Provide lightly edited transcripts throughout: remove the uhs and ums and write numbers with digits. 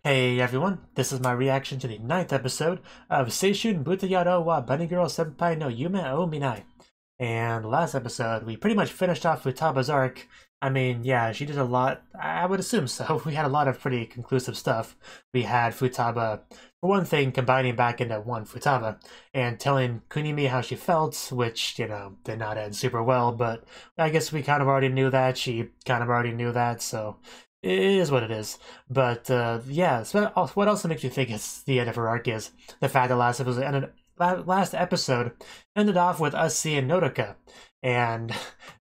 Hey everyone, this is my reaction to the 9th episode of Seishun Buta Yarou wa Bunny Girl Senpai no Yume o Minai. And last episode, we pretty much finished off Futaba's arc. I mean, yeah, she did a lot. I would assume so. We had a lot of pretty conclusive stuff. We had Futaba, for one thing, combining back into one Futaba and telling Kunimi how she felt, which, you know, did not end super well, but I guess we kind of already knew that. She kind of already knew that, so it is what it is. But yeah, so what else makes you think it's the end of her arc is the fact that last episode ended off with us seeing Nodoka, and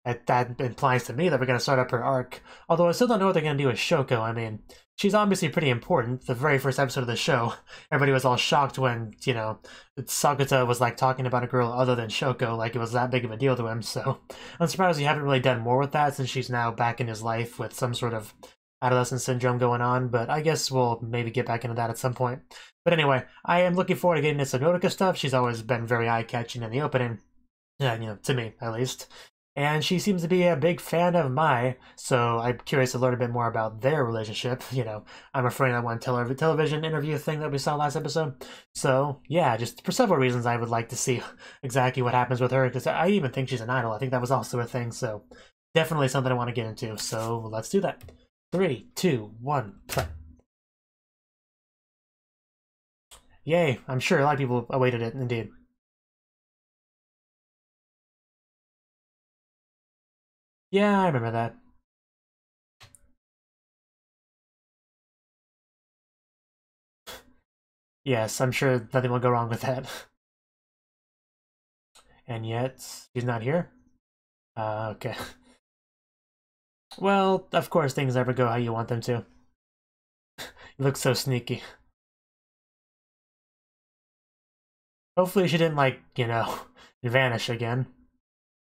that implies to me that we're going to start up her arc. Although I still don't know what they're going to do with Shoko. I mean, she's obviously pretty important. The very first episode of the show, everybody was all shocked when, you know, Sakuta was like talking about a girl other than Shoko, like it was that big of a deal to him. So I'm surprised you haven't really done more with that since she's now back in his life with some sort of adolescent syndrome going on, but I guess we'll maybe get back into that at some point. But anyway, I am looking forward to getting into some Nodoka stuff. She's always been very eye-catching in the opening, you know, to me at least. And she seems to be a big fan of Mai, so I'm curious to learn a bit more about their relationship. You know, I'm referring to that one television interview thing that we saw last episode. So yeah, just for several reasons I would like to see exactly what happens with her, because I even think she's an idol. I think that was also a thing, so definitely something I want to get into. So let's do that. 3, 2, 1, play. Yay, I'm sure a lot of people awaited it, indeed. Yeah, I remember that. Yes, I'm sure nothing will go wrong with that. And yet, he's not here? Okay. Well, of course things never go how you want them to. You look so sneaky. Hopefully she didn't, like, you know, vanish again.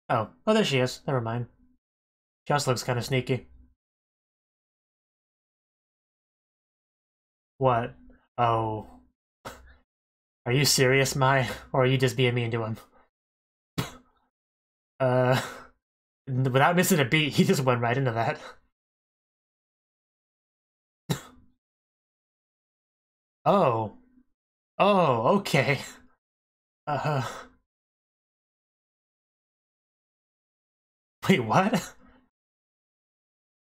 Oh, there she is. Never mind. She also looks kind of sneaky. What? Oh. Are you serious, Mai? Or are you just being mean to him? Uh, without missing a beat, he just went right into that. Oh. Oh, okay. Uh, wait, what?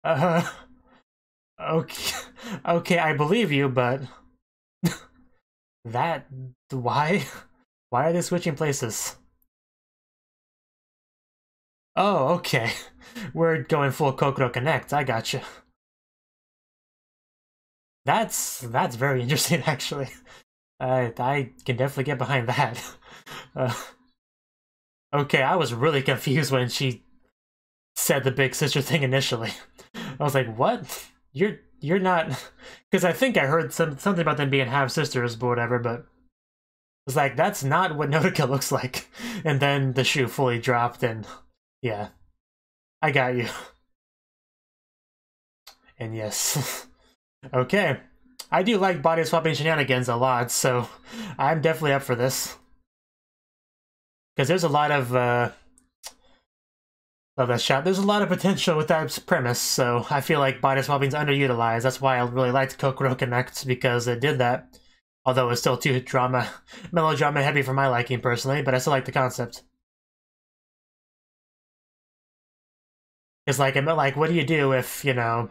Uh, okay. Okay, I believe you, but that, why? Why are they switching places? Oh, okay. We're going full Kokoro Connect. I gotcha. That's very interesting, actually. I can definitely get behind that. Uh, okay, I was really confused when she said the big sister thing initially. I was like, what? You're not, because I think I heard something about them being half sisters, but whatever. But it's like that's not what Nodoka looks like. And then the shoe fully dropped, and yeah, I got you. And yes, okay, I do like body swapping shenanigans a lot, so I'm definitely up for this because there's a lot of that shot. There's a lot of potential with that premise, so I feel like body swapping's underutilized. That's why I really liked Kokoro Connect, because it did that. Although it's still too melodrama heavy for my liking personally, but I still like the concept. It's like, what do you do if, you know,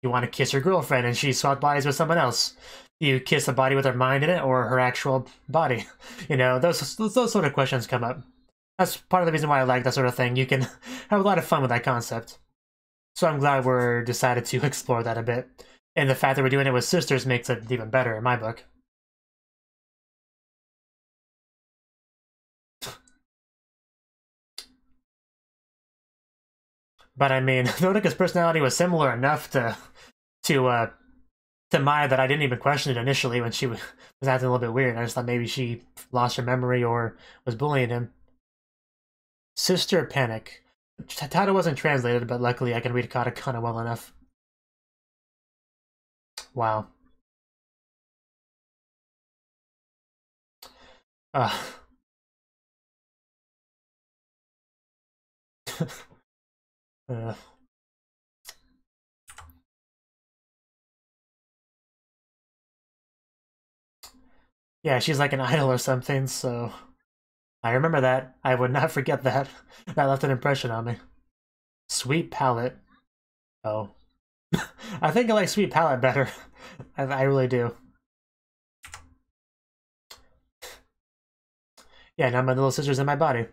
you want to kiss your girlfriend and she swapped bodies with someone else? You kiss a body with her mind in it or her actual body? You know, those sort of questions come up. That's part of the reason why I like that sort of thing. You can have a lot of fun with that concept. So I'm glad we're decided to explore that a bit. And the fact that we're doing it with sisters makes it even better in my book. But I mean, Nodoka's personality was similar enough to Maya that I didn't even question it initially when she was acting a little bit weird. I just thought maybe she lost her memory or was bullying him. Sister Panic. Title wasn't translated, but luckily I can read katakana well enough. Wow. Uh. uh. Yeah, she's like an idol or something, so I remember that. I would not forget that. That left an impression on me. Sweet palette. Oh. I think I like Sweet Palette better. I really do. Yeah, now my little sister's in my body.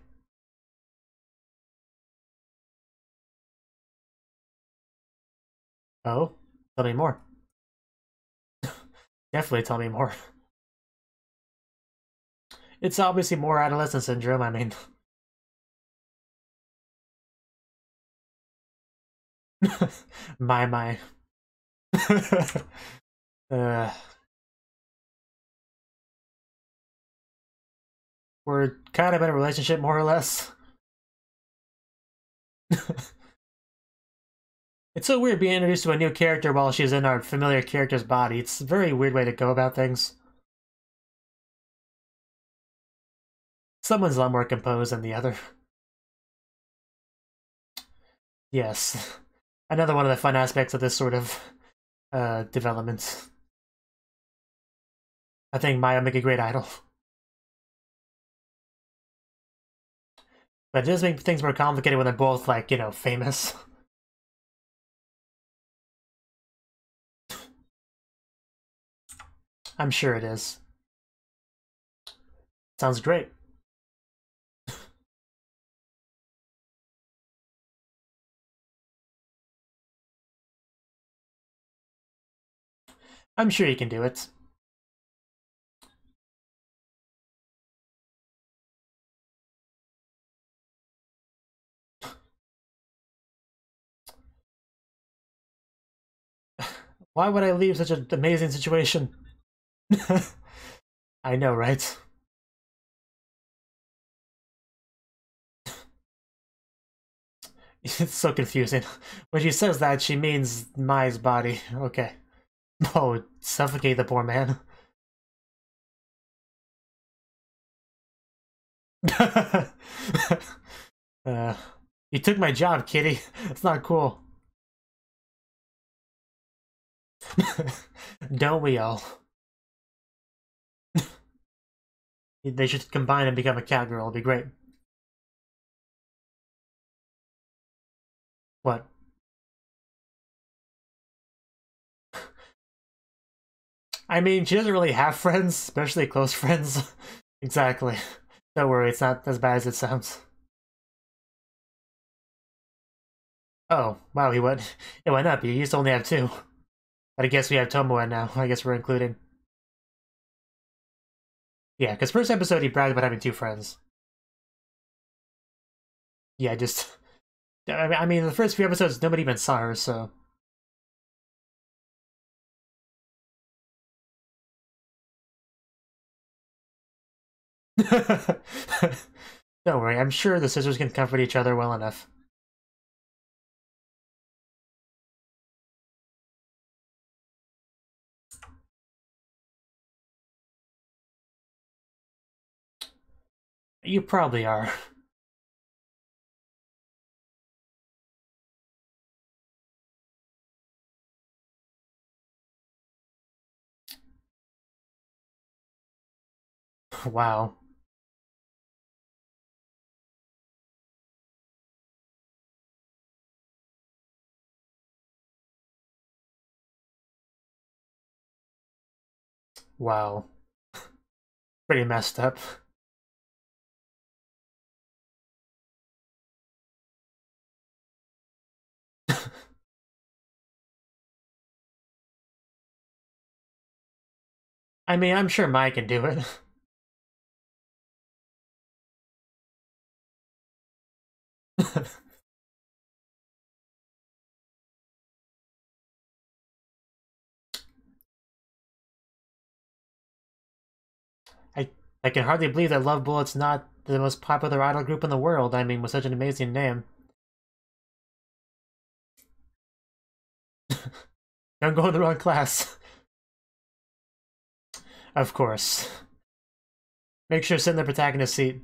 Oh? Tell me more. Definitely tell me more. It's obviously more adolescent syndrome, I mean. My. uh, we're kind of in a relationship, more or less. It's so weird being introduced to a new character while she's in our familiar character's body. It's a very weird way to go about things. Someone's a lot more composed than the other. Yes. Another one of the fun aspects of this sort of development. I think Maya make a great idol. But it does make things more complicated when they're both, like, you know, famous. I'm sure it is. Sounds great. I'm sure you can do it. Why would I leave such an amazing situation? I know, right? It's so confusing. When she says that, she means Mai's body. Okay. Oh, suffocate the poor man. uh, you took my job, kitty. It's not cool. Don't we all? They should combine and become a cat girl. It'd be great. What? I mean, she doesn't really have friends, especially close friends. Exactly. Don't worry, it's not as bad as it sounds. Oh, wow, it went up. You used to only have two. But I guess we have Tomoe now. I guess we're including. Yeah, because first episode he bragged about having two friends. Yeah, just... I mean, the first few episodes, nobody even saw her, so... Don't worry, I'm sure the sisters can comfort each other well enough. You probably are. Wow. Wow. Pretty messed up. I mean, I'm sure Mai can do it. I I can hardly believe that Love Bullet's not the most popular idol group in the world. I mean, with such an amazing name. Don't go in the wrong class. Of course. Make sure to sit in the protagonist seat.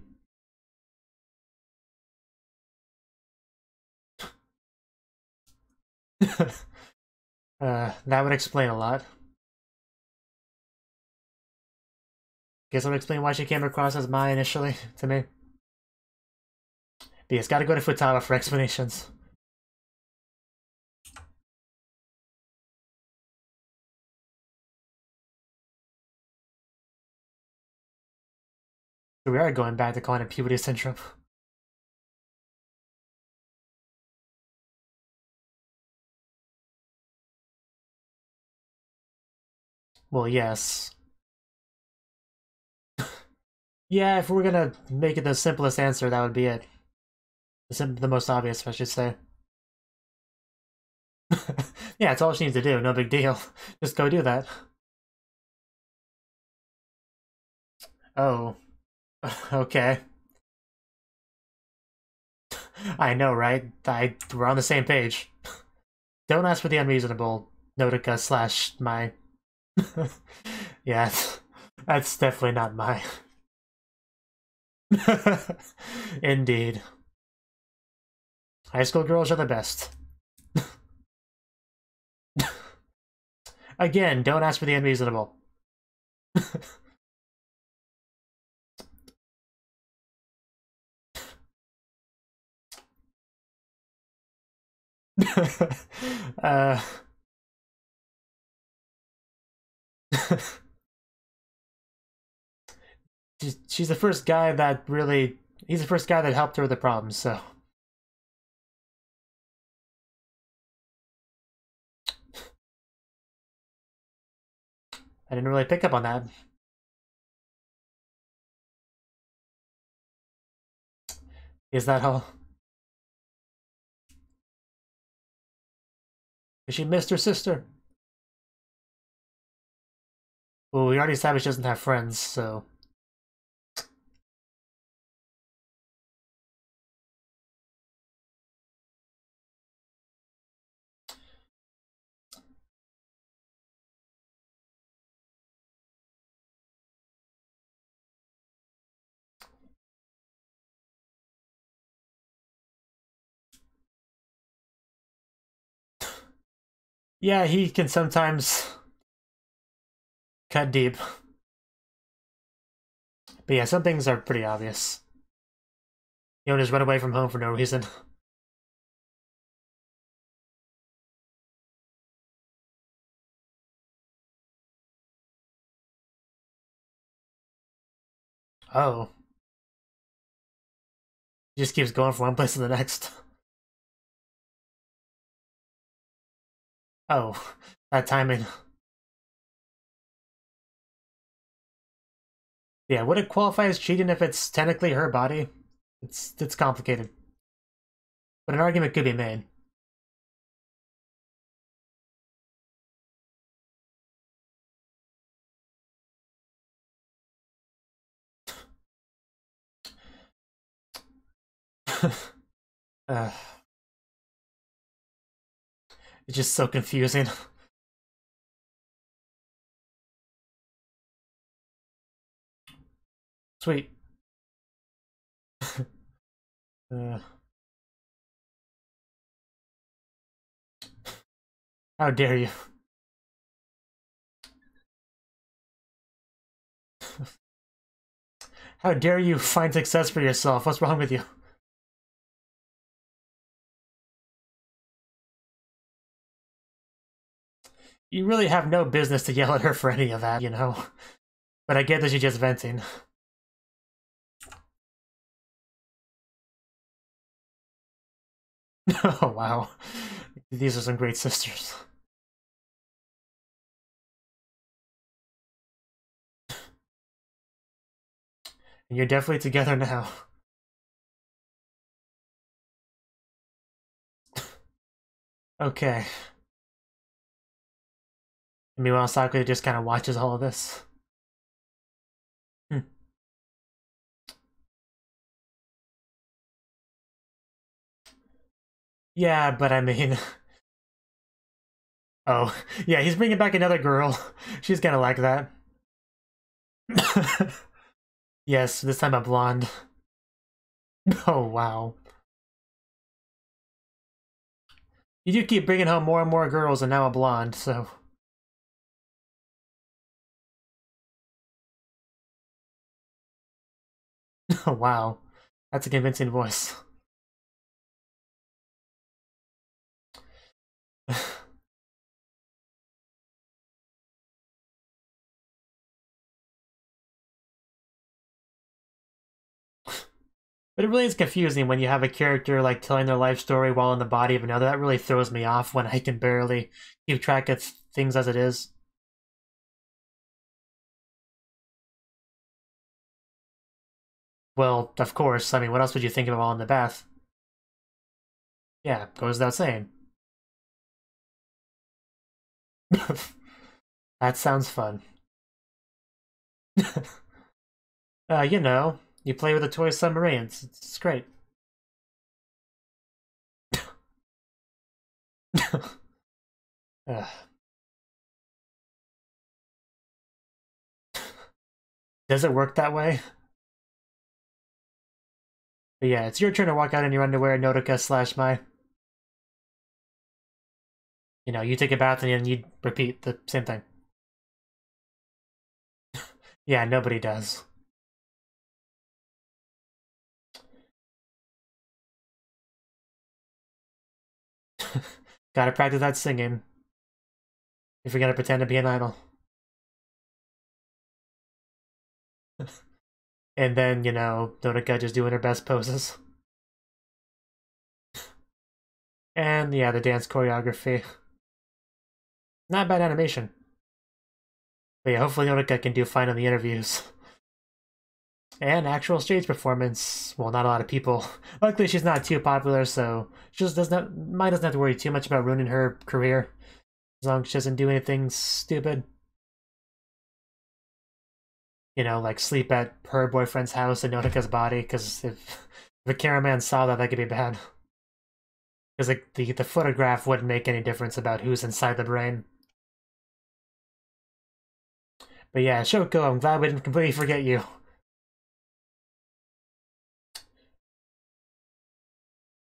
That would explain a lot. Guess I'll explain why she came across as Mai initially to me. But yeah, it's gotta go to Futaba for explanations. We are going back to calling it puberty syndrome. Well, yes. Yeah, if we're gonna make it the simplest answer, that would be it. The most obvious, I should say. Yeah, it's all she needs to do, no big deal. Just go do that. Oh. Okay. I know, right? We're on the same page. Don't ask for the unreasonable, Notica slash my. Yeah, that's definitely not my. Indeed. High school girls are the best. Again, don't ask for the unreasonable. She's the first guy that really... He's the first guy that helped her with the problem, so... I didn't really pick up on that. Is that all? She missed her sister. Well, we already established she doesn't have friends, so... Yeah, he can sometimes cut deep. But yeah, some things are pretty obvious. You don't just run away from home for no reason. Oh. He just keeps going from one place to the next. Oh, that timing. Yeah, would it qualify as cheating if it's technically her body? It's complicated. But an argument could be made. uh, it's just so confusing. Sweet. uh, how dare you? How dare you find success for yourself? What's wrong with you? You really have no business to yell at her for any of that, you know? But I get that she's just venting. Oh, wow. These are some great sisters. And you're definitely together now. Okay. Meanwhile, Sakura just kind of watches all of this. Yeah, but I mean... Oh, yeah, he's bringing back another girl. She's gonna like that. Yes, this time a blonde. Oh, wow. You do keep bringing home more and more girls and now a blonde, so... Wow. That's a convincing voice. But it really is confusing when you have a character like telling their life story while in the body of another. That really throws me off when I can barely keep track of things as it is. Well, of course. I mean, what else would you think of while in the bath? Yeah, goes without saying. That sounds fun. You know, you play with the toy submarines. It's great. Does it work that way? But yeah, it's your turn to walk out in your underwear, Nodoka slash Mai. You know, you take a bath and then you repeat the same thing. Yeah, nobody does. Gotta practice that singing if you're gonna pretend to be an idol. And then, you know, Nodoka just doing her best poses. And yeah, the dance choreography. Not bad animation. But yeah, hopefully Nodoka can do fine on the interviews. And actual stage performance, well, not a lot of people. Luckily, she's not too popular, so she just Mai doesn't have to worry too much about ruining her career. As long as she doesn't do anything stupid. You know, like sleep at her boyfriend's house in Nodoka's body, because if the cameraman saw that, that could be bad. Because like, the photograph wouldn't make any difference about who's inside the brain. But yeah, Shoko, I'm glad we didn't completely forget you.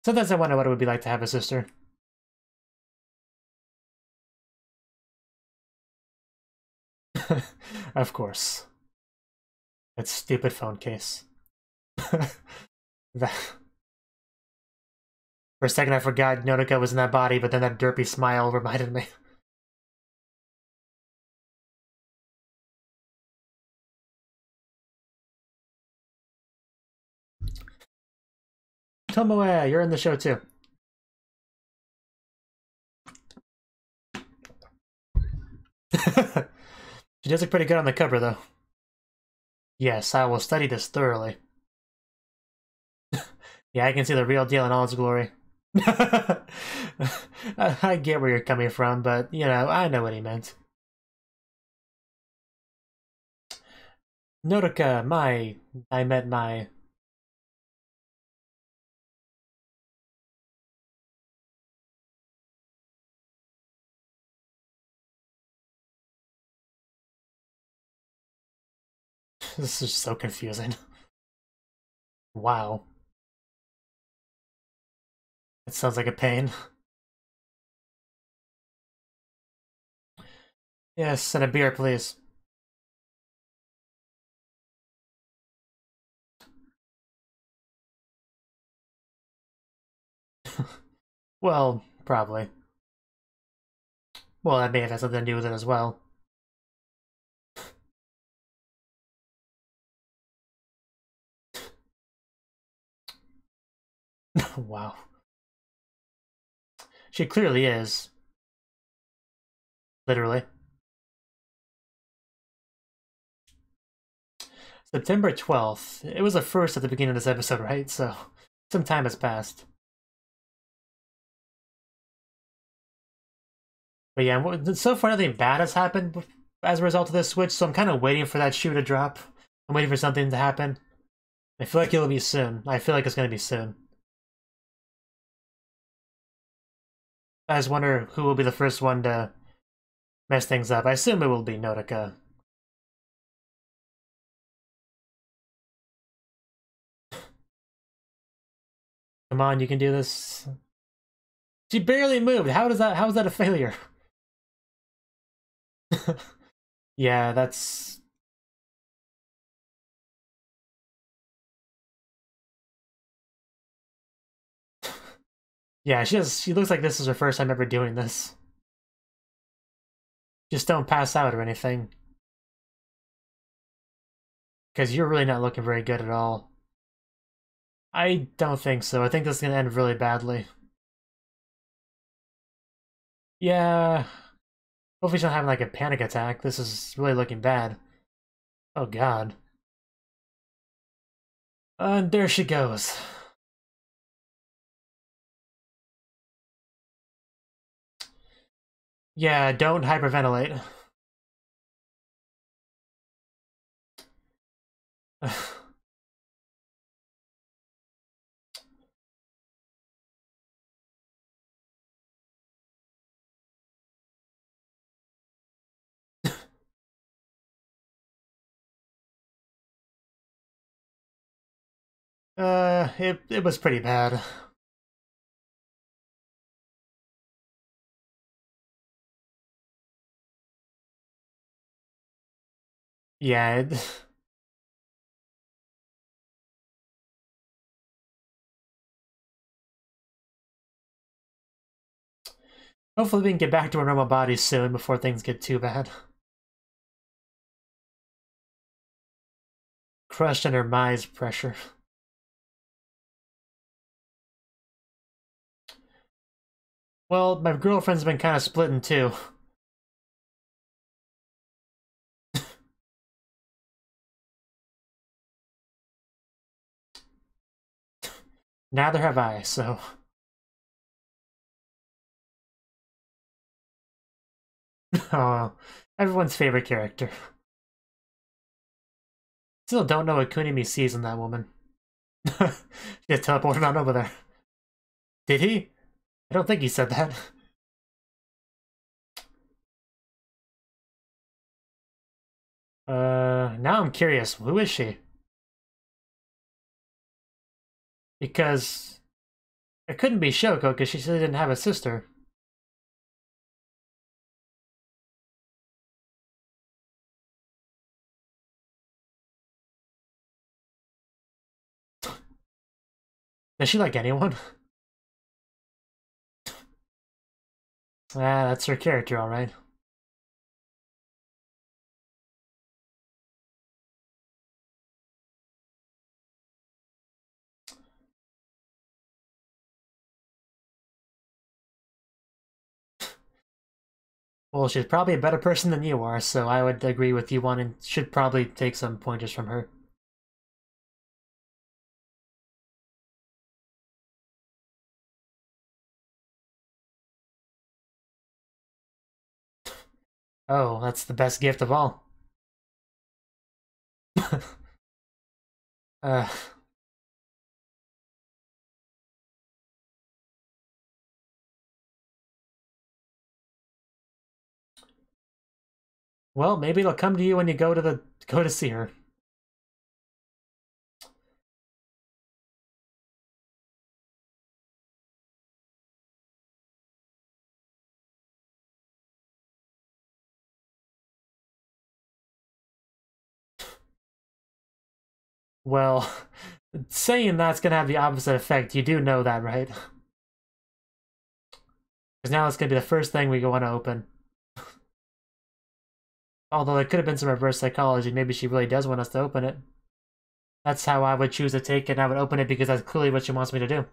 Sometimes I wonder what it would be like to have a sister. Of course. That stupid phone case. For a second I forgot Nodoka was in that body, but then that derpy smile reminded me. Tomoe, you're in the show too. She does look pretty good on the cover, though. Yes, I will study this thoroughly. Yeah, I can see the real deal in all its glory. I get where you're coming from, but, you know, I know what he meant. Nodoka, I met my... This is so confusing. Wow. It sounds like a pain. Yes, and a beer, please. Well, probably. Well, that may have had something to do with it as well. Wow. She clearly is. Literally. September 12th. It was the first at the beginning of this episode, right? So, some time has passed. But yeah, so far nothing bad has happened as a result of this switch, so I'm kind of waiting for that shoe to drop. I'm waiting for something to happen. I feel like it'll be soon. I feel like it's going to be soon. I just wonder who will be the first one to mess things up. I assume it will be Nodoka. Come on, you can do this. She barely moved. How is that a failure? Yeah, that's... Yeah, she looks like this is her first time ever doing this. Just don't pass out or anything. Because you're really not looking very good at all. I don't think so. I think this is going to end really badly. Yeah. Hopefully she's not having like a panic attack. This is really looking bad. Oh god. And there she goes. Yeah, don't hyperventilate. It was pretty bad. Yeah, hopefully we can get back to our normal bodies soon before things get too bad. Crushed under Mai's pressure. Well, my girlfriend's been kind of split in two. Neither have I, so... Oh, everyone's favorite character. Still don't know what Kunimi sees in that woman. He just teleported on over there. Did he? I don't think he said that. Now I'm curious. Who is she? Because it couldn't be Shoko because she said she didn't have a sister. Does she like anyone? Ah, that's her character, alright. Well, she's probably a better person than you are, so I would agree with you wanting should probably take some pointers from her. Oh, that's the best gift of all. uh, well, maybe it'll come to you when you go to see her. Well, saying that's gonna have the opposite effect, you do know that, right? Because now it's gonna be the first thing we want to open. Although there could have been some reverse psychology, maybe she really does want us to open it. That's how I would choose to take it, and I would open it because that's clearly what she wants me to do.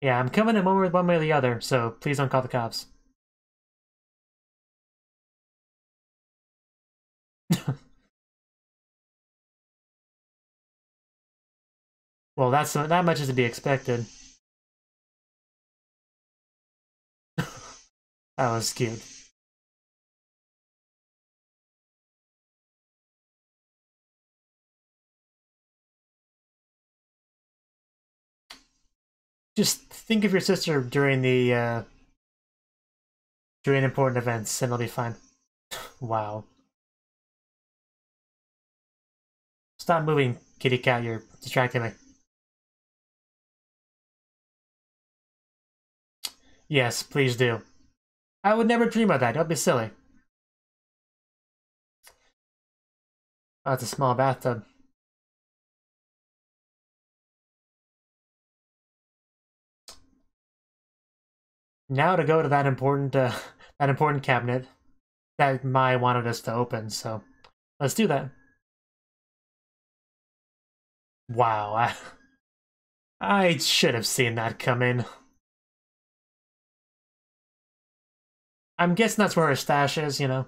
Yeah, I'm coming in one way or the other, so please don't call the cops. Well, that much is to be expected. That was cute. Just think of your sister during during important events, and it'll be fine. Wow. Stop moving, kitty cat. You're distracting me. Yes, please do. I would never dream of that. Don't be silly. Oh, it's a small bathtub. Now to go to that important cabinet that Mai wanted us to open, so let's do that. Wow, I should have seen that coming. I'm guessing that's where her stash is, you know?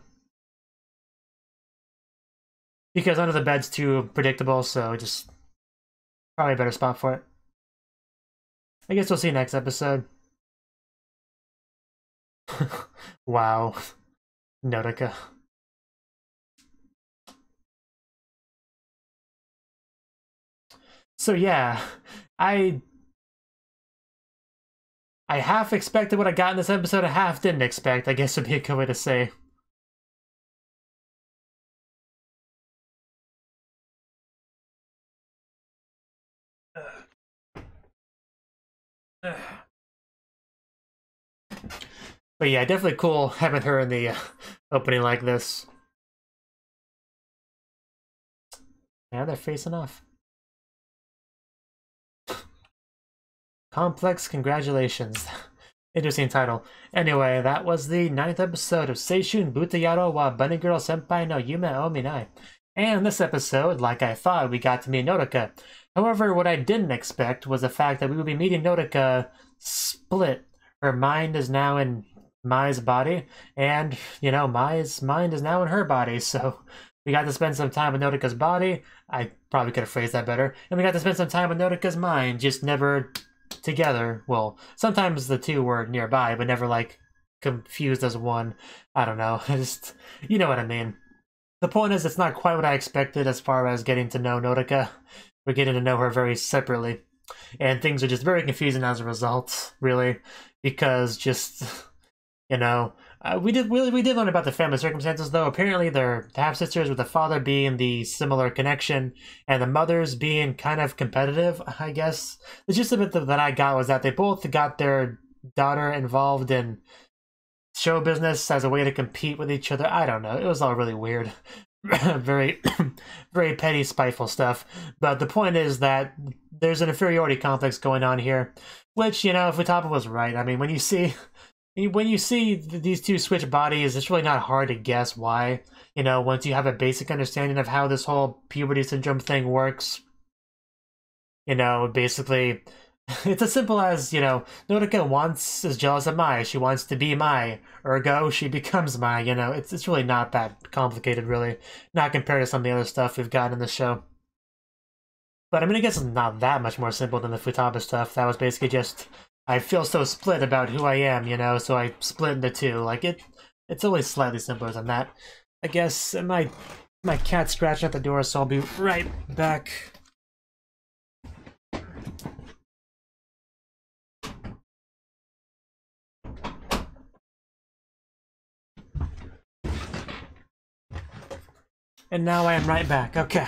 Because under the bed's too predictable, so just probably a better spot for it. I guess we'll see next episode. Wow. Nodoka. So yeah, I half expected what I got in this episode, I half didn't expect, I guess would be a good way to say. But yeah, definitely cool having her in the opening like this. Yeah, they're facing off. Complex congratulations. Interesting title. Anyway, that was the 9th episode of Seishun Buta Yarou wa Bunny Girl Senpai no Yume o Minai. And in this episode, like I thought, we got to meet Nodoka. However, what I didn't expect was the fact that we would be meeting Nodoka split. Her mind is now in Mai's body, and, you know, Mai's mind is now in her body, so we got to spend some time with Nodoka's body. I probably could have phrased that better. And we got to spend some time with Nodoka's mind, just never together. Well, sometimes the two were nearby, but never, like, confused as one. I don't know. Just, you know what I mean. The point is, it's not quite what I expected as far as getting to know Nodoka. We're getting to know her very separately. And things are just very confusing as a result, really. Because just, you know, we did learn about the family circumstances, though. Apparently they're half-sisters, with the father being the similar connection, and the mothers being kind of competitive, I guess. The gist of it that I got was that they both got their daughter involved in show business as a way to compete with each other. I don't know. It was all really weird. Very, very petty, spiteful stuff. But the point is that there's an inferiority complex going on here, which, you know, if Futaba was right, I mean, when you see these two switch bodies, it's really not hard to guess why. You know, once you have a basic understanding of how this whole puberty syndrome thing works, you know, basically, it's as simple as, you know, Nodoka is jealous of Mai. She wants to be Mai. Ergo, she becomes Mai, you know. It's really not that complicated, really. Not compared to some of the other stuff we've got in the show. But, I mean, I guess it's not that much more simple than the Futaba stuff. That was basically just, I feel so split about who I am, you know, so I split into two. Like, it's always slightly simpler than that. I guess my cat's scratching at the door, so I'll be right back. And now I am right back. Okay.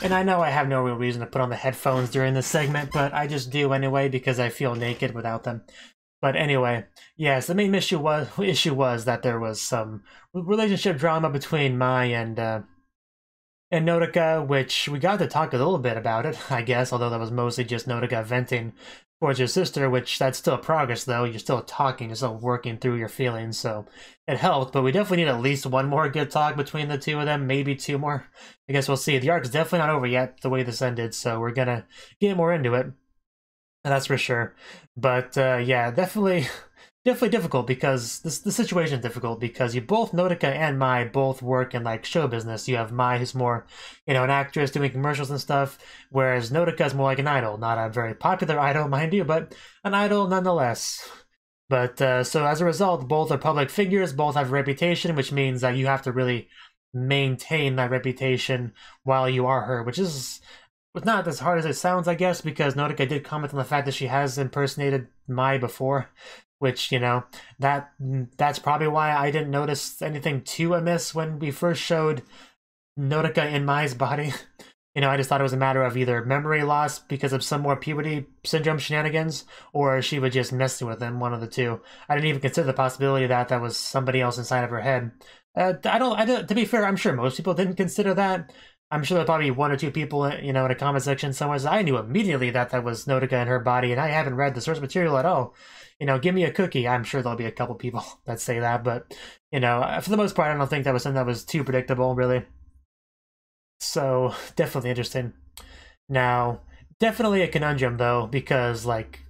And I know I have no real reason to put on the headphones during this segment, but I just do anyway because I feel naked without them. But anyway, yes, the main issue was that there was some relationship drama between Mai and Nodoka, which we got to talk a little bit about it, I guess, although that was mostly just Nodoka venting towards your sister, which that's still progress, though. You're still talking, you're still working through your feelings, so it helped, but we definitely need at least one more good talk between the two of them, maybe two more. I guess we'll see. The arc's definitely not over yet, the way this ended, so we're gonna get more into it. That's for sure. But, yeah, definitely difficult because the situation is difficult because you both, Nodoka and Mai, both work in like show business. You have Mai, who's more, you know, an actress doing commercials and stuff, whereas Nodoka is more like an idol, not a very popular idol, mind you, but an idol nonetheless. But so as a result, both are public figures, both have a reputation, which means that you have to really maintain that reputation while you are her, which is not as hard as it sounds, I guess, because Nodoka did comment on the fact that she has impersonated Mai before. Which, you know, that's probably why I didn't notice anything too amiss when we first showed Nodoka in Mai's body. You know, I just thought it was a matter of either memory loss because of some more puberty syndrome shenanigans, or she was just messing with him, one of the two. I didn't even consider the possibility that that was somebody else inside of her head. To be fair, I'm sure most people didn't consider that. I'm sure there'll probably be one or two people, in a comment section somewhere. So I knew immediately that that was Nodoka and her body, and I haven't read the source material at all. Give me a cookie. I'm sure there'll be a couple people that say that, but for the most part, I don't think that was something that was too predictable, really. So definitely interesting. Now, definitely a conundrum though, because like,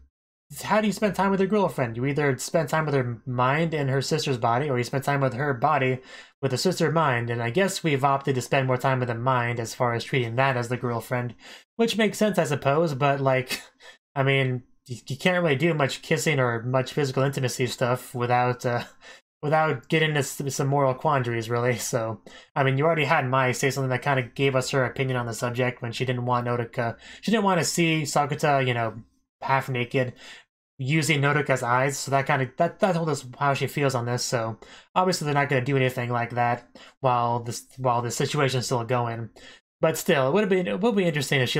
how do you spend time with your girlfriend? You either spend time with her mind in her sister's body, or you spend time with her body with the sister mind. And I guess we've opted to spend more time with the mind as far as treating that as the girlfriend, which makes sense, I suppose. But like, I mean, you can't really do much kissing or much physical intimacy stuff without getting into some moral quandaries, really. So, I mean, you already had Mai say something that kind of gave us her opinion on the subject when she didn't want Nodoka. She didn't want to see Sakuta, half naked, using Nodoka's eyes. So that told us how she feels on this. So obviously they're not going to do anything like that while the situation is still going. But still, it would be interesting if she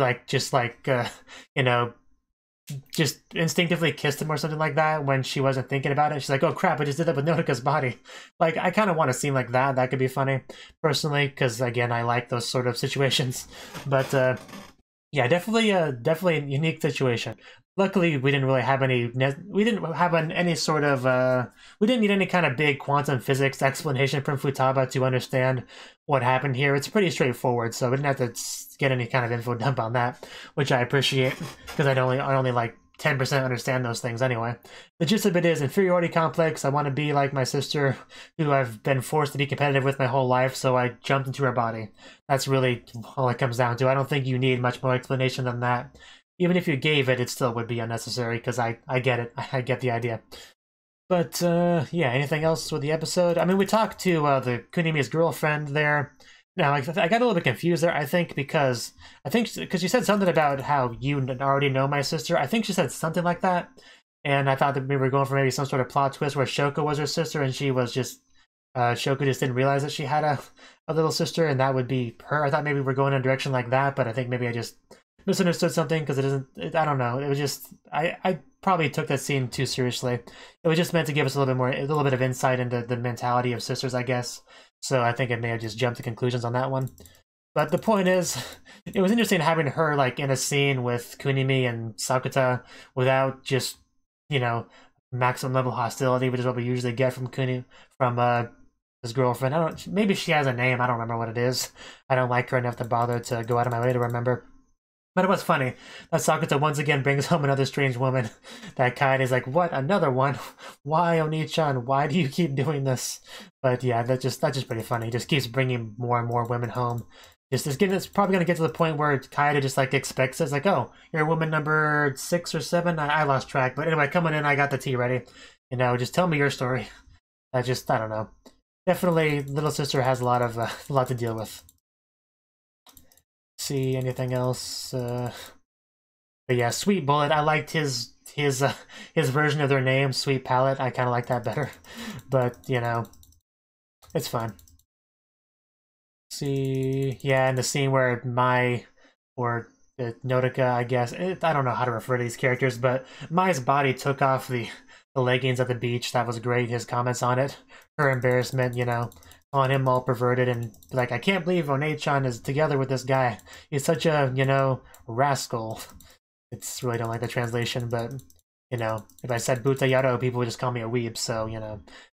just instinctively kissed him or something like that when she wasn't thinking about it. She's like, oh crap, I just did that with Nodoka's body. Like, I kind of want to seem like that. That could be funny, personally, because again, I like those sort of situations. But yeah, definitely a unique situation. Luckily, we didn't really have any. We didn't need any kind of big quantum physics explanation from Futaba to understand what happened here. It's pretty straightforward, so we didn't have to get any kind of info dump on that, which I appreciate, because I only like 10% understand those things anyway. The gist of it is inferiority complex. I want to be like my sister, who I've been forced to be competitive with my whole life, so I jumped into her body. That's really all it comes down to. I don't think you need much more explanation than that. Even if you gave it, it still would be unnecessary, because I get it. I get the idea. But, yeah, anything else with the episode? I mean, we talked to the Kunimi's girlfriend there. Now, I got a little bit confused there, I think, because she said something about how you already know my sister. I think she said something like that. And I thought that we were going for maybe some sort of plot twist where Shoko was her sister, and she was just... Shoko just didn't realize that she had a little sister, and that would be her. I thought maybe we're going in a direction like that, but I think maybe I just misunderstood something, because I don't know. It was just, I probably took that scene too seriously. It was just meant to give us a little bit of insight into the mentality of sisters, I guess. So I think it may have just jumped to conclusions on that one. But the point is, it was interesting having her like in a scene with Kunimi and Sakuta without just, maximum level hostility, which is what we usually get from his girlfriend. Maybe she has a name, I don't remember what it is. I don't like her enough to bother to go out of my way to remember. But it was funny that Sakuta once again brings home another strange woman. That Kaede is like, what? Another one? Why, Oni-chan? Why do you keep doing this? But yeah, that's just pretty funny. He just keeps bringing more and more women home. It's probably going to get to the point where Kaede just like expects it. It's like, oh, you're woman number 6 or 7? I lost track. But anyway, coming in, I got the tea ready. Just tell me your story. I don't know. Definitely, little sister has a lot to deal with. See anything else? But yeah, Sweet Bullet. I liked his version of their name, Sweet Palette. I kind of like that better, but it's fine. See, yeah, in the scene where Nodoka, I guess I don't know how to refer to these characters, but Mai's body took off the leggings at the beach. That was great. His comments on it, her embarrassment, on him all perverted, and like, I can't believe One-chan is together with this guy. He's such a, rascal. It's really don't like the translation, but, if I said Buta Yarou, people would just call me a weeb, so,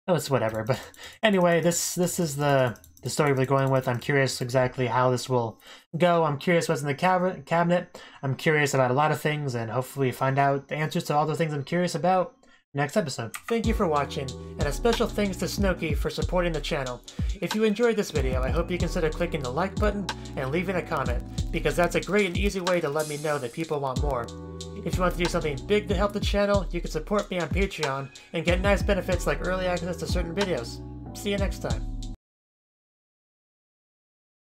it's whatever. But anyway, this is the story we're going with. I'm curious exactly how this will go. I'm curious what's in the cabinet. I'm curious about a lot of things, and hopefully find out the answers to all the things I'm curious about next episode. Thank you for watching, and a special thanks to Cnouki for supporting the channel. If you enjoyed this video, I hope you consider clicking the like button and leaving a comment, because that's a great and easy way to let me know that people want more. If you want to do something big to help the channel, you can support me on Patreon and get nice benefits like early access to certain videos. See you next time.